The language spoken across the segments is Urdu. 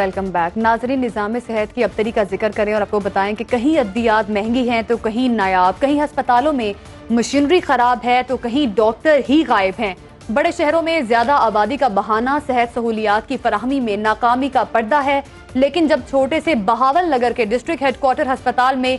Welcome back. ناظرین, نظام صحت کی ابتری کا ذکر کریں اور آپ کو بتائیں کہ کہیں ادویات مہنگی ہیں تو کہیں نایاب, کہیں ہسپتالوں میں مشینری خراب ہے تو کہیں ڈاکٹر ہی غائب ہیں. بڑے شہروں میں زیادہ آبادی کا بہانہ صحت سہولیات کی فراہمی میں ناکامی کا پردہ ہے, لیکن جب چھوٹے سے بہاول نگر کے ڈسٹرکٹ ہیڈ کوارٹر ہسپتال میں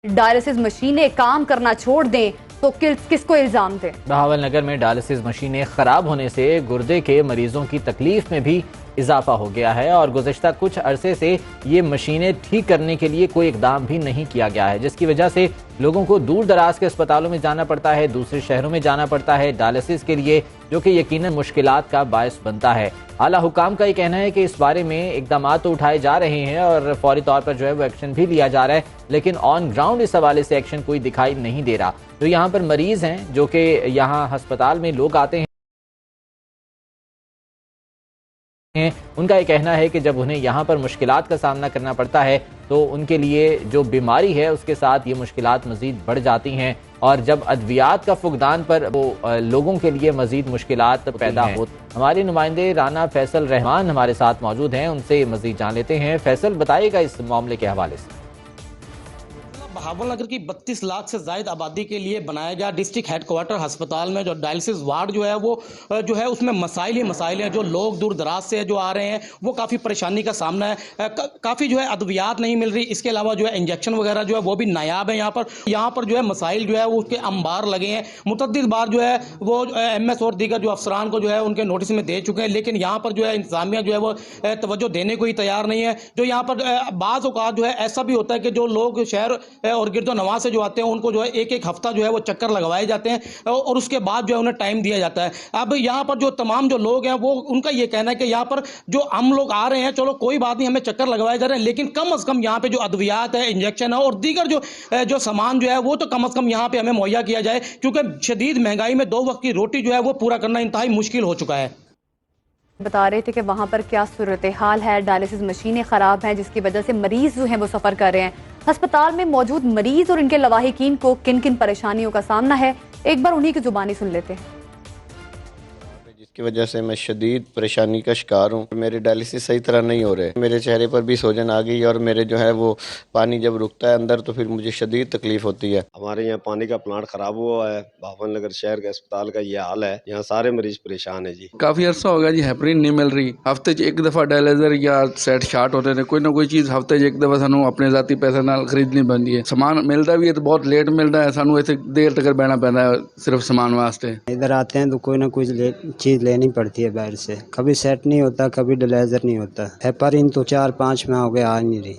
ڈائلسس مشینیں کام کرنا چھوڑ دیں تو کس کو الزام دیں؟ بہاول نگر میں ڈائلسس مشینیں خراب ہونے سے گردے کے مریضوں کی تکلیف میں بھی اضافہ ہو گیا ہے اور گزشتہ کچھ عرصے سے یہ مشینیں ٹھیک کرنے کے لیے کوئی اقدام بھی نہیں کیا گیا ہے, جس کی وجہ سے لوگوں کو دور دراز کے اسپتالوں میں جانا پڑتا ہے, دوسرے شہروں میں جانا پڑتا ہے ڈائلسس کے لیے, جو کہ یقیناً مشکلات کا باعث بنتا ہے. اعلیٰ حکام کا یہ کہنا ہے کہ اس بارے میں اقدامات تو اٹھائے جا رہے ہیں اور فوری طور پر جو ہے وہ ایکشن بھی لیا جا رہا ہے, لیکن آن گراؤنڈ اس حوالے سے ایکشن کوئی دکھائی نہیں دے رہا. جو یہاں پر مریض ہیں, جو کہ یہاں ہسپتال میں لوگ آتے ہیں, ان کا یہ کہنا ہے کہ جب انہیں یہاں پر مشکلات کا سامنا کرنا پڑتا ہے تو ان کے لیے جو بیماری ہے اس کے ساتھ یہ مشکلات مزید بڑھ جاتی ہیں, اور جب ادویات کا فقدان پر وہ لوگوں کے لیے مزید مشکلات پیدا ہوتی ہیں. ہمارے نمائندے رانا فیصل رحمان ہمارے ساتھ موجود ہیں, ان سے مزید جان لیتے ہیں. فیصل, بتائیے گا اس معاملے کے حوالے سے. بہاول نگر کی 32 لاکھ سے زائد آبادی کے لیے بنایا گیا ڈسٹرکٹ ہیڈ کوارٹر ہسپتال میں جو ڈائلسس وارڈ جو ہے وہ جو ہے اس میں مسائل ہی مسائل ہیں. جو لوگ دور دراز سے جو آ رہے ہیں وہ کافی پریشانی کا سامنا ہے, کافی جو ہے ادویات نہیں مل رہی, اس کے علاوہ جو ہے انجیکشن وغیرہ جو ہے وہ بھی نایاب ہیں. یہاں پر جو ہے مسائل جو ہے وہ اس کے انبار لگے ہیں. متعدد بار جو ہے وہ ایم ایس اور دیگر جو افسران کو جو ہے ان کے نوٹس میں دے چکے ہیں, لیکن یہاں پر جو ہے انتظامیہ جو ہے وہ توجہ دینے کو ہی تیار نہیں ہے. جو یہاں پر بعض اوقات جو ہے ایسا بھی ہوتا ہے کہ جو لوگ شہر اور گرد و نواح سے جو آتے ہیں ان کو جو ہے ایک ہفتہ جو ہے وہ چکر لگوائے جاتے ہیں اور اس کے بعد جو ہے انہیں ٹائم دیا جاتا ہے. اب یہاں پر جو تمام جو لوگ ہیں وہ ان کا یہ کہنا ہے کہ یہاں پر جو ہم لوگ آ رہے ہیں, چلو کوئی بات نہیں, ہمیں چکر لگوائے جا رہے ہیں, لیکن کم از کم یہاں پہ جو ادویات ہے, انجیکشن ہے اور دیگر جو سامان جو ہے وہ تو کم از کم یہاں پہ ہمیں مہیا کیا جائے, کیونکہ شدید مہنگائی میں 2 وقت کی روٹی جو ہے وہ پورا کرنا انتہائی مشکل ہو چکا ہے. بتا رہے تھے کہ وہاں پر کیا صورتحال ہے, ڈائلسس مشینیں خراب ہیں جس کی وجہ سے مریض جو ہیں وہ سفر کر رہے ہیں. ہسپتال میں موجود مریض اور ان کے لواحقین کو کن کن پریشانیوں کا سامنا ہے, ایک بار انہی کی زبانی سن لیتے ہیں. جس کی وجہ سے میں شدید پریشانی کا شکار ہوں. میرے ڈائلسس صحیح طرح نہیں ہو رہے, میرے چہرے پر بھی سوجن آ گئی اور میرے جو ہے وہ پانی جب رکتا ہے اندر تو پھر مجھے شدید تکلیف ہوتی ہے. ہمارے یہاں پانی کا پلانٹ خراب ہوا ہے. بہاول نگر شہر کے اسپتال کا یہ حال ہے, یہاں سارے مریض پریشان ہیں. جی کافی عرصہ ہو گیا جی, ہیپرین نہیں مل رہی. ہفتے ایک دفعہ ڈائلیزر یا سیٹ شارٹ ہوتے تھے, کوئی نہ کوئی چیز ہفتے ایک دفعہ سانو اپنے ذاتی پیسے نال خریدنی بندی ہے. سامان ملتا بھی ہے تو بہت لیٹ ملتا ہے, سانو ایسے دیر تک بہنا پڑتا ہے صرف سامان واسطے. ادھر آتے ہیں تو کوئی نہ کوئی چیز لینی پڑتی ہے باہر سے, کبھی سیٹ نہیں ہوتا, کبھی ڈیلیزر نہیں ہوتا. ہیپرین تو 4-5 ماہ ہو گئے آ نہیں رہی.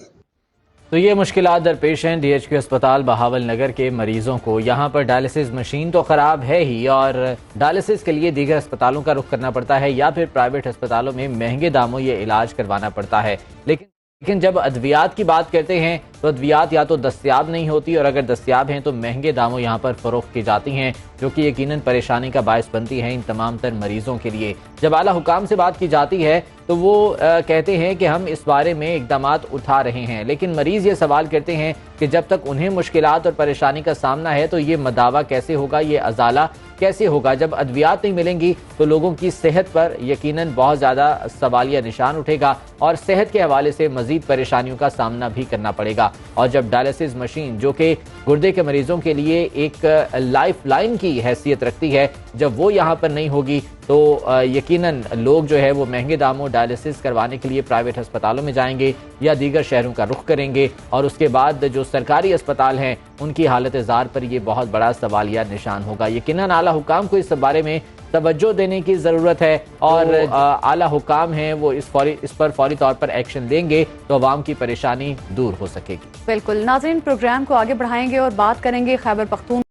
تو یہ مشکلات درپیش ہیں ڈی ایچ کیو اسپتال بہاول نگر کے مریضوں کو. یہاں پر ڈائلسس مشین تو خراب ہے ہی, اور ڈائلسس کے لیے دیگر اسپتالوں کا رخ کرنا پڑتا ہے یا پھر پرائیویٹ اسپتالوں میں مہنگے داموں یہ علاج کروانا پڑتا ہے. لیکن جب ادویات کی بات کرتے ہیں تو ادویات یا تو دستیاب نہیں ہوتی, اور اگر دستیاب ہیں تو مہنگے داموں یہاں پر فروخت کی جاتی ہیں, جو کہ یقیناً پریشانی کا باعث بنتی ہیں ان تمام تر مریضوں کے لیے. جب اعلیٰ حکام سے بات کی جاتی ہے تو وہ کہتے ہیں کہ ہم اس بارے میں اقدامات اٹھا رہے ہیں, لیکن مریض یہ سوال کرتے ہیں کہ جب تک انہیں مشکلات اور پریشانی کا سامنا ہے تو یہ مداوع کیسے ہوگا, یہ ازالہ کیسے ہوگا. جب ادویات نہیں ملیں گی تو لوگوں کی صحت پر یقیناً بہت زیادہ سوالیہ نشان اٹھے گا, اور صحت کے حوالے سے مزید پریشانیوں کا سامنا بھی کرنا پڑے گا. اور جب ڈائلسس مشین, جو کہ گردے کے مریضوں کے لیے ایک لائف لائن کی حیثیت رکھتی ہے, جب وہ یہاں پر نہیں ہوگی تو یقیناً لوگ جو ہے وہ مہنگے داموں ڈائلسس کروانے کے لیے پرائیویٹ ہسپتالوں میں جائیں گے یا دیگر شہروں کا رخ کریں گے, اور اس کے بعد جو سرکاری اسپتال ہیں ان کی حالت زار پر یہ بہت بڑا سوالیہ نشان ہوگا. یقیناً اعلیٰ حکام کو اس بارے میں توجہ دینے کی ضرورت ہے, اور اعلیٰ حکام ہیں وہ اس پر فوری طور پر ایکشن لیں گے تو عوام کی پریشانی دور ہو سکے گی. بالکل ناظرین, پروگرام کو آگے بڑھائیں گے اور بات کریں گے خیبر پختون